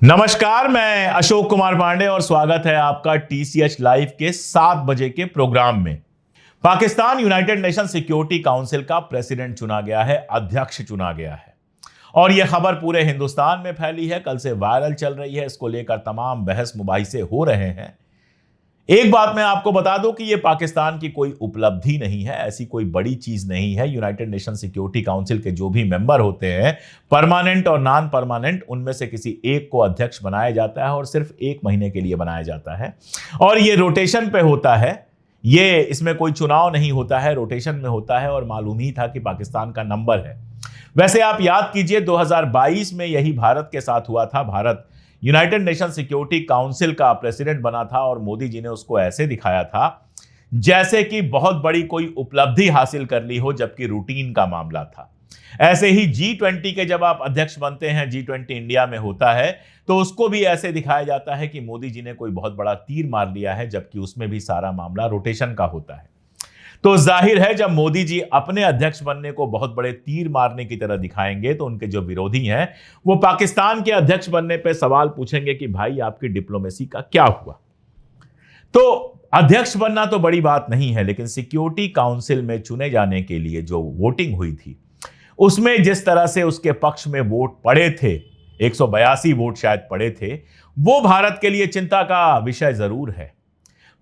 नमस्कार, मैं अशोक कुमार पांडे और स्वागत है आपका टीसीएच लाइव के 7 बजे के प्रोग्राम में। Pakistan United nation security council का प्रेसिडेंट चुना गया है, अध्यक्ष चुना गया है और यह खबर पूरे हिंदुस्तान में फैली है, कल से वायरल चल रही है। इसको लेकर तमाम बहस मुबाहिसे हो रहे हैं। एक बात मैं आपको बता दूं कि यह पाकिस्तान की कोई उपलब्धि नहीं है, ऐसी कोई बड़ी चीज नहीं है। यूनाइटेड नेशन सिक्योरिटी काउंसिल के जो भी मेंबर होते हैं, परमानेंट और नॉन परमानेंट, उनमें से किसी एक को अध्यक्ष बनाया जाता है और सिर्फ 1 महीने के लिए बनाया जाता है और यह रोटेशन पे होता है। ये इसमें कोई चुनाव नहीं होता है, रोटेशन में होता है और मालूम ही था कि पाकिस्तान का नंबर है। वैसे आप याद कीजिए 2022 में यही भारत के साथ हुआ था। Bharat United nation security council का प्रेसिडेंट बना था और मोदी जी ने उसको ऐसे दिखाया था जैसे कि बहुत बड़ी कोई उपलब्धि हासिल कर ली हो, जबकि रूटीन का मामला था। ऐसे ही G20 के जब आप अध्यक्ष बनते हैं, G20 इंडिया में होता है, तो उसको भी ऐसे दिखाया जाता है कि मोदी जी ने कोई बहुत बड़ा तीर मार लिया है, जबकि उसमें भी सारा मामला रोटेशन का होता है। तो जाहिर है जब मोदी जी अपने अध्यक्ष बनने को बहुत बड़े तीर मारने की तरह दिखाएंगे, तो उनके जो विरोधी हैं वो पाकिस्तान के अध्यक्ष बनने पे सवाल पूछेंगे कि भाई आपकी डिप्लोमेसी का क्या हुआ। तो अध्यक्ष बनना तो बड़ी बात नहीं है, लेकिन सिक्योरिटी काउंसिल में चुने जाने के लिए जो वोटिंग हुई थी, उसमें जिस तरह से उसके पक्ष में वोट पड़े थे, 182 वोट शायद पड़े थे, वो भारत के लिए चिंता का विषय जरूर है।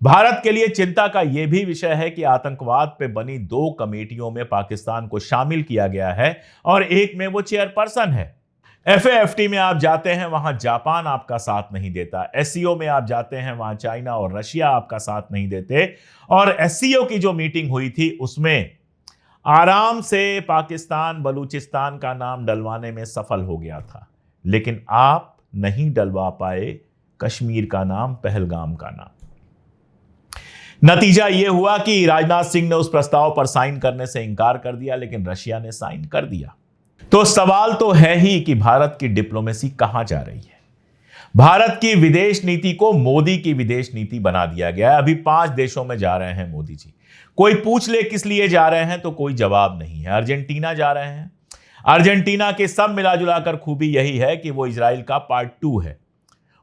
भारत के लिए चिंता का यह भी विषय है कि आतंकवाद पे बनी 2 कमेटियों में पाकिस्तान को शामिल किया गया है और एक में वो चेयरपर्सन है। FAFT में आप जाते हैं, वहां जापान आपका साथ नहीं देता। SCO में आप जाते हैं, वहां चाइना और रशिया आपका साथ नहीं देते। और SCO की जो मीटिंग हुई थी, उसमें आराम से पाकिस्तान बलूचिस्तान का नाम डलवाने में सफल हो गया था, लेकिन आप नहीं डलवा पाए कश्मीर का नाम, पहलगाम का नाम। नतीजा यह हुआ कि राजनाथ सिंह ने उस प्रस्ताव पर साइन करने से इनकार कर दिया, लेकिन रशिया ने साइन कर दिया। तो सवाल तो है ही कि भारत की डिप्लोमेसी कहां जा रही है। भारत की विदेश नीति को मोदी की विदेश नीति बना दिया गया है। अभी 5 देशों में जा रहे हैं मोदी जी। कोई पूछ ले किस लिए जा रहे हैं तो कोई जवाब नहीं है। अर्जेंटीना जा रहे हैं। अर्जेंटीना के सब मिलाजुलाकर खूबी यही है कि वो इजराइल का पार्ट 2 है।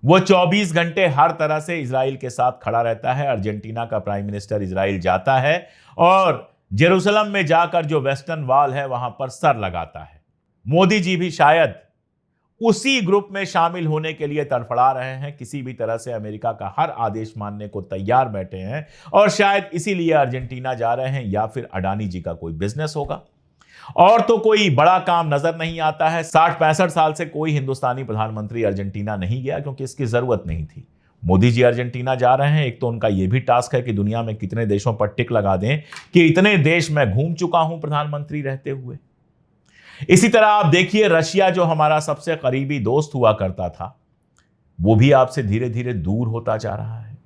वो 24 घंटे हर तरह से इजराइल के साथ खड़ा रहता है। अर्जेंटीना का प्राइम मिनिस्टर इजराइल जाता है और जेरूसलम में जाकर जो वेस्टर्न वॉल है वहां पर सर लगाता है। मोदी जी भी शायद उसी ग्रुप में शामिल होने के लिए तड़फड़ा रहे हैं। किसी भी तरह से अमेरिका का हर आदेश मानने को तैयार बैठे हैं और शायद इसीलिए अर्जेंटीना जा रहे हैं, या फिर अडानी जी का कोई बिजनेस होगा। और तो कोई बड़ा काम नजर नहीं आता है। 60-65 साल से कोई हिंदुस्तानी प्रधानमंत्री अर्जेंटीना नहीं गया, क्योंकि इसकी जरूरत नहीं थी। मोदी जी अर्जेंटीना जा रहे हैं। एक तो उनका यह भी टास्क है कि दुनिया में कितने देशों पर टिक लगा दें कि इतने देश मैं घूम चुका हूं प्रधानमंत्री रहते हुए। इसी तरह आप देखिए, रशिया जो हमारा सबसे करीबी दोस्त हुआ करता था, वो भी आपसे धीरे धीरे दूर होता जा रहा है।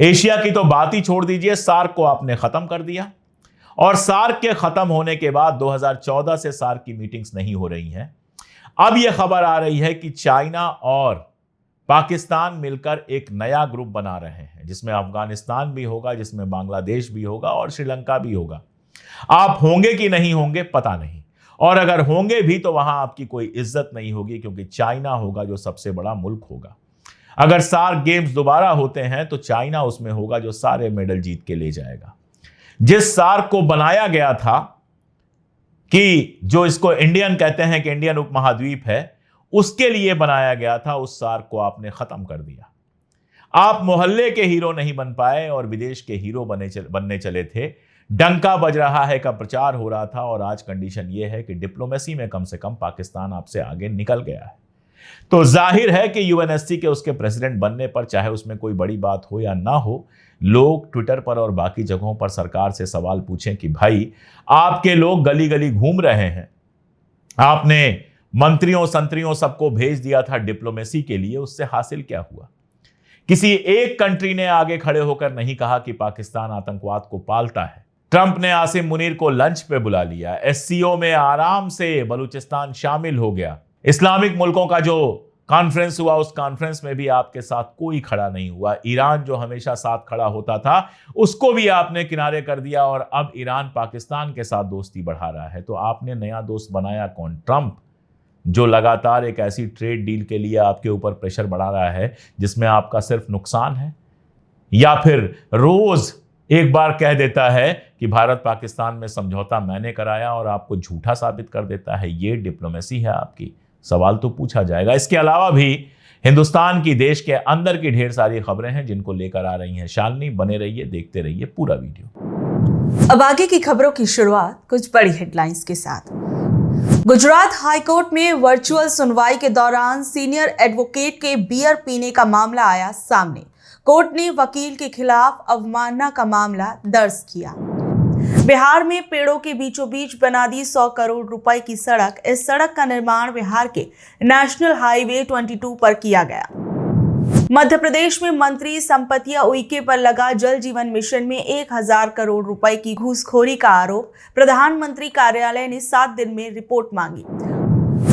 एशिया की तो बात ही छोड़ दीजिए, सार्क को आपने खत्म कर दिया और सार्क के खत्म होने के बाद 2014 से सार्क की मीटिंग्स नहीं हो रही हैं। अब यह खबर आ रही है कि चाइना और पाकिस्तान मिलकर एक नया ग्रुप बना रहे हैं, जिसमें अफगानिस्तान भी होगा, जिसमें बांग्लादेश भी होगा और श्रीलंका भी होगा। आप होंगे कि नहीं होंगे पता नहीं, और अगर होंगे भी तो वहां आपकी कोई इज्जत नहीं होगी, क्योंकि चाइना होगा जो सबसे बड़ा मुल्क होगा। अगर सार्क गेम्स दोबारा होते हैं तो चाइना उसमें होगा जो सारे मेडल जीत के ले जाएगा। जिस सार्क को बनाया गया था कि जो इसको इंडियन कहते हैं कि इंडियन उपमहाद्वीप है, उसके लिए बनाया गया था, उस सार्क को आपने खत्म कर दिया। आप मोहल्ले के हीरो नहीं बन पाए और विदेश के हीरो बनने चले थे। डंका बज रहा है का प्रचार हो रहा था और आज कंडीशन यह है कि डिप्लोमेसी में कम से कम पाकिस्तान आपसे आगे निकल गया है। तो जाहिर है कि यूएनएससी के उसके प्रेसिडेंट बनने पर, चाहे उसमें कोई बड़ी बात हो या ना हो, लोग ट्विटर पर और बाकी जगहों पर सरकार से सवाल पूछें कि भाई आपके लोग गली गली घूम रहे हैं, आपने मंत्रियों संत्रियों सबको भेज दिया था डिप्लोमेसी के लिए, उससे हासिल क्या हुआ? किसी एक कंट्री ने आगे खड़े होकर नहीं कहा कि पाकिस्तान आतंकवाद को पालता है। ट्रंप ने आसिम मुनीर को लंच पे बुला लिया। SCO में आराम से बलूचिस्तान शामिल हो गया। इस्लामिक मुल्कों का जो कॉन्फ्रेंस हुआ, उस कॉन्फ्रेंस में भी आपके साथ कोई खड़ा नहीं हुआ। ईरान जो हमेशा साथ खड़ा होता था, उसको भी आपने किनारे कर दिया और अब ईरान पाकिस्तान के साथ दोस्ती बढ़ा रहा है। तो आपने नया दोस्त बनाया कौन? ट्रंप। जो लगातार एक ऐसी ट्रेड डील के लिए आपके ऊपर प्रेशर बढ़ा रहा है जिसमें आपका सिर्फ नुकसान है, या फिर रोज एक बार कह देता है कि भारत पाकिस्तान में समझौता मैंने कराया और आपको झूठा साबित कर देता है? ये डिप्लोमेसी है आपकी? सवाल तो पूछा जाएगा। इसके अलावा भी हिंदुस्तान की, देश के अंदर की ढेर सारी खबरें हैं जिनको लेकर आ रही हैं शालिनी। बने रहिए, देखते रहिए पूरा वीडियो। अब आगे की खबरों की शुरुआत कुछ बड़ी हेडलाइंस के साथ। गुजरात हाईकोर्ट में वर्चुअल सुनवाई के दौरान सीनियर एडवोकेट के बियर पीने का मामला आया सामने। कोर्ट ने वकील के खिलाफ अवमानना का मामला दर्ज किया। बिहार में पेड़ों के बीचों बीच बना दी 100 करोड़ रुपए की सड़क। इस सड़क का निर्माण बिहार के नेशनल हाईवे 22 पर किया गया। मध्य प्रदेश में मंत्री संपतिया उइके पर लगा जल जीवन मिशन में 1000 करोड़ रुपए की घूसखोरी का आरोप। प्रधानमंत्री कार्यालय ने 7 दिन में रिपोर्ट मांगी।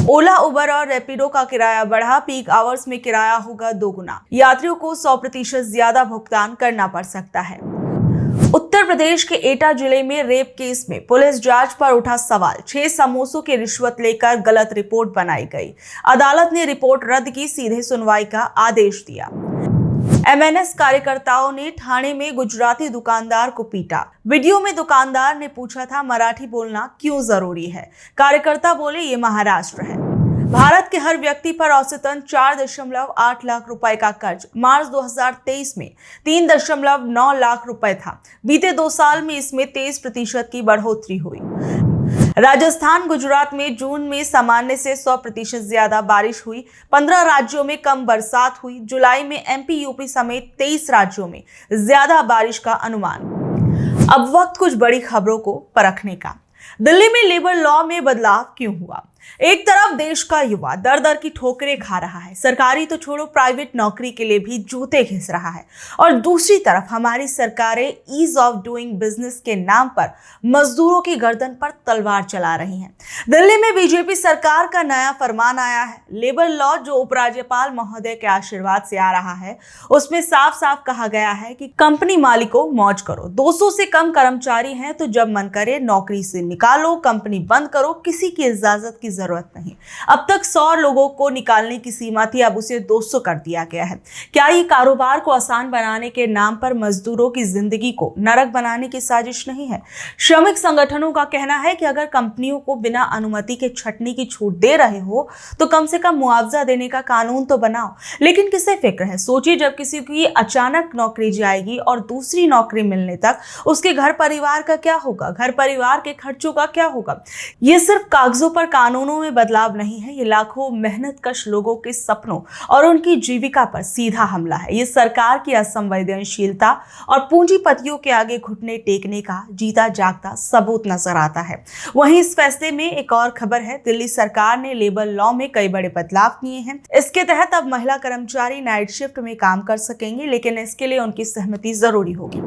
ओला, उबर और रैपिडो का किराया बढ़ा। पीक आवर्स में किराया होगा 2 गुना। यात्रियों को 100% ज्यादा भुगतान करना पड़ सकता है। उत्तर प्रदेश के एटा जिले में रेप केस में पुलिस जांच पर उठा सवाल। 6 समोसों की रिश्वत लेकर गलत रिपोर्ट बनाई गई। अदालत ने रिपोर्ट रद्द की, सीधे सुनवाई का आदेश दिया। एमएनएस कार्यकर्ताओं ने ठाणे में गुजराती दुकानदार को पीटा। वीडियो में दुकानदार ने पूछा था मराठी बोलना क्यों जरूरी है। कार्यकर्ता बोले ये महाराष्ट्र है। भारत के हर व्यक्ति पर औसतन 4.8 लाख रुपए का कर्ज। मार्च 2023 में 3.9 लाख रुपए था। बीते 2 साल में इसमें 23% की बढ़ोतरी हुई। राजस्थान, गुजरात में जून में सामान्य से 100% ज्यादा बारिश हुई। 15 राज्यों में कम बरसात हुई। जुलाई में एमपी, यूपी समेत 23 राज्यों में ज्यादा बारिश का अनुमान। अब वक्त कुछ बड़ी खबरों को परखने का। दिल्ली में लेबर लॉ में बदलाव क्यों हुआ? एक तरफ देश का युवा दर दर की ठोकरें खा रहा है, सरकारी तो छोड़ो प्राइवेट नौकरी के लिए भी जूते घिस रहा है, और दूसरी तरफ हमारी सरकारें ईज ऑफ डूइंग बिजनेस के नाम पर मजदूरों की गर्दन पर तलवार चला रही हैं। दिल्ली में बीजेपी सरकार का नया फरमान आया है। लेबर लॉ जो उपराज्यपाल महोदय के आशीर्वाद से आ रहा है, उसमें साफ साफ कहा गया है कि कंपनी मालिकों मौज करो। 200 से कम कर्मचारी हैं तो जब मन करे नौकरी से निकालो, कंपनी बंद करो, किसी की इजाजत की जरूरत नहीं। अब तक 100 लोगों को निकालने की सीमा थी, अब उसे 200 कर दिया गया है। क्या ये कारोबार को आसान बनाने के नाम पर मजदूरों की जिंदगी को नरक बनाने की साजिश नहीं है? श्रमिक संगठनों का कहना है कि अगर कंपनियों को बिना अनुमति के छटनी की छूट दे रहे हो तो कम से कम मुआवजा देने का कानून तो बनाओ। लेकिन किसे फिक्र है? सोचिए, जब किसी की अचानक नौकरी जाएगी और दूसरी नौकरी मिलने तक उसके घर परिवार का क्या होगा? घर परिवार के खर्चों का क्या होगा? ये सिर्फ कागजों पर कानूनों में बदलाव नहीं है, ये लाखों मेहनतकश लोगों के सपनों और उनकी जीविका पर सीधा हमला है। ये सरकार की असंवेदनशीलता और पूंजीपतियों के आगे घुटने टेकने का जीता जागता सबूत नजर आता है। वहीं इस फैसले में एक और खबर है। दिल्ली सरकार ने लेबर लॉ में कई बड़े बदलाव किए हैं। इसके तहत अब महिला कर्मचारी नाइट शिफ्ट में काम कर सकेंगे, लेकिन इसके लिए उनकी सहमति जरूरी होगी।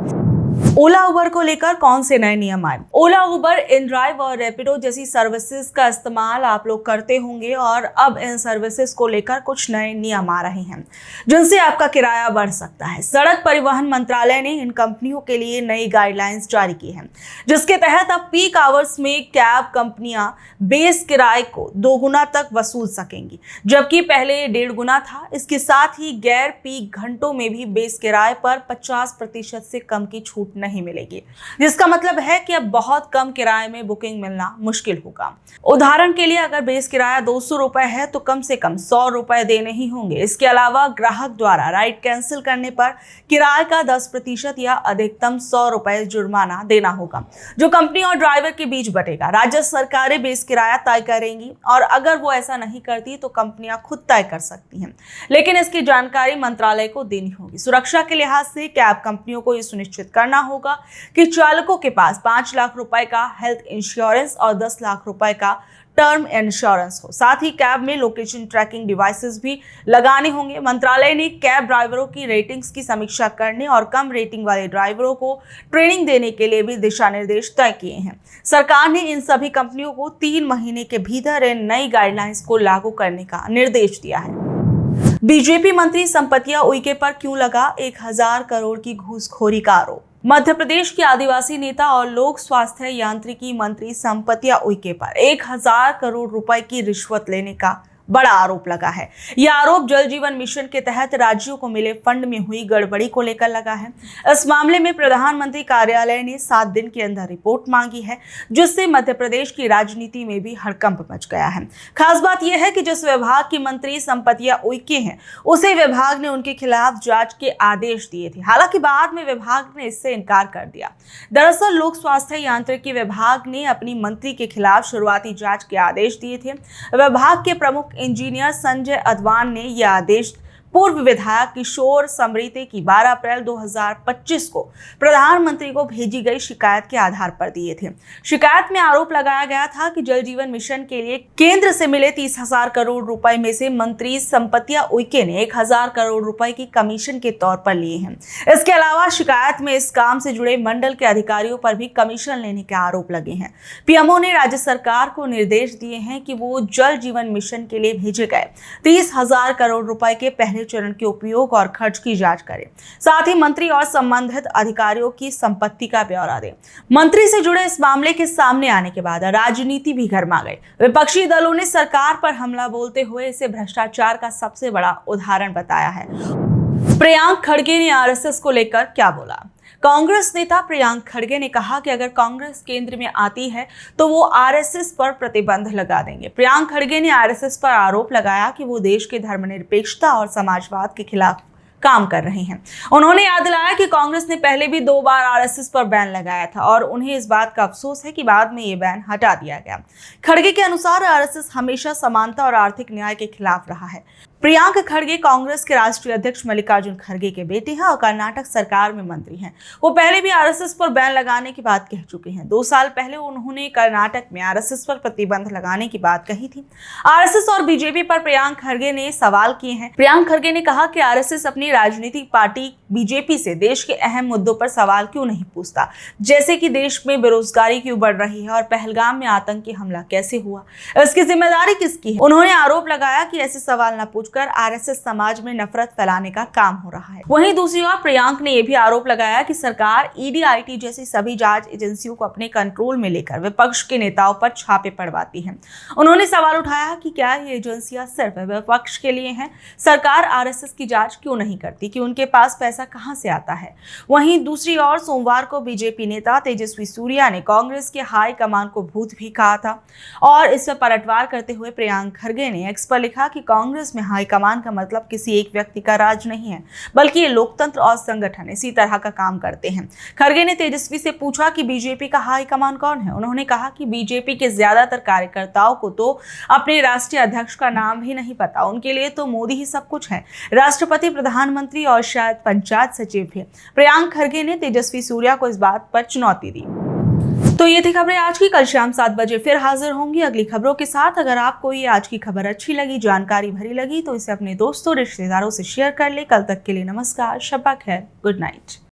ओला, उबर को लेकर कौन से नए नियम आए? ओला, उबर, इनड्राइव और रैपिडो जैसी सर्विसेज का इस्तेमाल आप लोग करते होंगे और अब इन सर्विसेज को लेकर कुछ नए नियम आ रहे हैं जिनसे आपका किराया बढ़ सकता है। सड़क परिवहन मंत्रालय ने इन कंपनियों के लिए नई गाइडलाइंस जारी की हैं, जिसके तहत अब पीक आवर्स में कैब कंपनियां बेस किराए को 2 गुना तक वसूल सकेंगी, जबकि पहले 1.5 गुना था। इसके साथ ही गैर पीक घंटों में भी बेस किराए पर 50% से कम की छूट नहीं मिलेगी, जिसका मतलब है कि अब बहुत कम किराए में बुकिंग मिलना मुश्किल होगा। उदाहरण के लिए अगर बेस किराया 200 रुपए है तो कम से कम 100 रुपए देने ही होंगे। इसके अलावा ग्राहक द्वारा राइड कैंसिल करने पर किराए का 10% या अधिकतम 100 रुपए जुर्माना देना होगा, जो कंपनी और ड्राइवर के बीच बटेगा। राज्य सरकारें बेस किराया तय करेंगी और अगर वो ऐसा नहीं करती तो कंपनियां खुद तय कर सकती हैं, लेकिन इसकी जानकारी मंत्रालय को देनी होगी। सुरक्षा के लिहाज से कैब कंपनियों को यह सुनिश्चित करना होगा कि चालकों के पास 5 लाख रुपए का हेल्थ इंश्योरेंस और 10 लाख रुपए का टर्म इंश्योरेंस हो। साथ ही कैब में लोकेशन ट्रैकिंग डिवाइसेस भी लगाने होंगे। मंत्रालय ने कैब ड्राइवरों की रेटिंग्स की समीक्षा करने और कम रेटिंग वाले ड्राइवरों को ट्रेनिंग देने के लिए भी दिशा निर्देश तय किए हैं। सरकार ने इन सभी कंपनियों को 3 महीने के भीतर इन नई गाइडलाइंस को लागू करने का निर्देश दिया है। बीजेपी मंत्री संपतिया उइके पर क्यों लगा 1000 करोड़ की घूसखोरी का आरोप? मध्य प्रदेश के आदिवासी नेता और लोक स्वास्थ्य यांत्रिकी मंत्री संपतिया उइके पर 1000 करोड़ रुपए की रिश्वत लेने का बड़ा आरोप लगा है। यह आरोप जल जीवन मिशन के तहत राज्यों को मिले फंड में हुई गड़बड़ी को लेकर लगा है। इस मामले में प्रधानमंत्री कार्यालय ने 7 दिन के अंदर रिपोर्ट मांगी है, जिससे मध्य प्रदेश की राजनीति में भी हड़कंप मच गया है। खास बात यह है कि जिस विभाग की मंत्री संपतिया उइके हैं, उसे विभाग ने उनके खिलाफ जांच के आदेश दिए थे। हालांकि बाद में विभाग ने इससे इनकार कर दिया। दरअसल लोक स्वास्थ्य यांत्रिकी विभाग ने अपनी मंत्री के खिलाफ शुरुआती जांच के आदेश दिए थे। विभाग के प्रमुख इंजीनियर संजय अदवान ने यह आदेश पूर्व विधायक किशोर समरीते की 12 अप्रैल 2025 को प्रधानमंत्री को भेजी गई शिकायत के आधार पर दिए थे। शिकायत में आरोप लगाया गया था कि जल जीवन मिशन के लिए केंद्र से मिले 30,000 करोड़ रुपए में से मंत्री संपतिया उइके ने 1,000 करोड़ रुपए की कमीशन के तौर पर लिए हैं। इसके अलावा शिकायत में इस काम से जुड़े मंडल के अधिकारियों पर भी कमीशन लेने के आरोप लगे हैं। पीएमओ ने राज्य सरकार को निर्देश दिए हैं कि वो जल जीवन मिशन के लिए भेजे गए 30,000 करोड़ रुपए के पहले चरण के उपयोग और खर्च की जांच करें। साथ ही मंत्री और संबंधित अधिकारियों की संपत्ति का ब्यौरा दें। मंत्री से जुड़े इस मामले के सामने आने के बाद राजनीति भी गर्मा गई। विपक्षी दलों ने सरकार पर हमला बोलते हुए इसे भ्रष्टाचार का सबसे बड़ा उदाहरण बताया है। प्रियंक खड़गे ने आरएसएस को लेकर क्या बोला? कांग्रेस नेता प्रियंक खड़गे ने कहा कि अगर कांग्रेस केंद्र में आती है तो वो आरएसएस पर प्रतिबंध लगा देंगे। प्रियंक खड़गे ने आरएसएस पर आरोप लगाया कि वो देश के धर्मनिरपेक्षता और समाजवाद के खिलाफ काम कर रहे हैं। उन्होंने याद दिलाया कि कांग्रेस ने पहले भी 2 बार आरएसएस पर बैन लगाया था और उन्हें इस बात का अफसोस है कि बाद में ये बैन हटा दिया गया। खड़गे के अनुसार आरएसएस हमेशा समानता और आर्थिक न्याय के खिलाफ रहा है। प्रियंक खड़गे कांग्रेस के राष्ट्रीय अध्यक्ष मल्लिकार्जुन खड़गे के बेटे हैं और कर्नाटक सरकार में मंत्री हैं। वो पहले भी आरएसएस पर बैन लगाने की बात कह चुके हैं। 2 साल पहले उन्होंने कर्नाटक में आरएसएस पर प्रतिबंध लगाने की बात कही थी। आरएसएस और बीजेपी पर प्रियंक खड़गे ने सवाल किए हैं। प्रियंक खड़गे ने कहा कि आरएसएस अपनी राजनीतिक पार्टी बीजेपी से देश के अहम मुद्दों पर सवाल क्यों नहीं पूछता, जैसे कि देश में बेरोजगारी क्यों बढ़ रही है और पहलगाम में आतंकी हमला कैसे हुआ, इसकी जिम्मेदारी किसकी है। उन्होंने आरोप लगाया कि ऐसे सवाल न पूछकर आरएसएस समाज में नफरत फैलाने का काम हो रहा है। वहीं दूसरी ओर प्रियंक ने यह भी आरोप लगाया कि सरकार ईडी, आईटी जैसी सभी जांच एजेंसियों को अपने कंट्रोल में लेकर विपक्ष के नेताओं पर छापे पड़वाती है। उन्होंने सवाल उठाया कि क्या ये एजेंसियां सिर्फ विपक्ष के लिए हैं? सरकार आरएसएस की जांच क्यों नहीं करती कि उनके पास पैसा कहां से आता है? वहीं दूसरी ओर सोमवार को बीजेपी नेता तेजस्वी सूर्या ने कांग्रेस के हाई कमान को भूत भी कहा था और इस पर पलटवार करते हुए प्रियंक खड़गे ने एक्स पर लिखा कि कांग्रेस में हाई कमान का मतलब किसी एक व्यक्ति का राज नहीं है, बल्कि ये लोकतंत्र और संगठन इसी तरह का काम करते हैं। खड़गे ने तेजस्वी से पूछा कि बीजेपी का हाई कमान कौन है। उन्होंने कहा कि बीजेपी के ज्यादातर कार्यकर्ताओं को तो अपने राष्ट्रीय अध्यक्ष का नाम भी नहीं पता, उनके लिए तो मोदी ही सब कुछ है, राष्ट्रपति, प्रधानमंत्री और शायद पंचायत सचिव भी। प्रियंक खड़गे ने तेजस्वी सूर्या को इस बात पर चुनौती दी। तो ये थी खबरें आज की। कल शाम 7 बजे फिर हाजिर होंगी अगली खबरों के साथ। अगर आपको ये आज की खबर अच्छी लगी, जानकारी भरी लगी, तो इसे अपने दोस्तों, रिश्तेदारों से शेयर कर ले। कल तक के लिए नमस्कार, शब्बा खैर, गुड नाइट।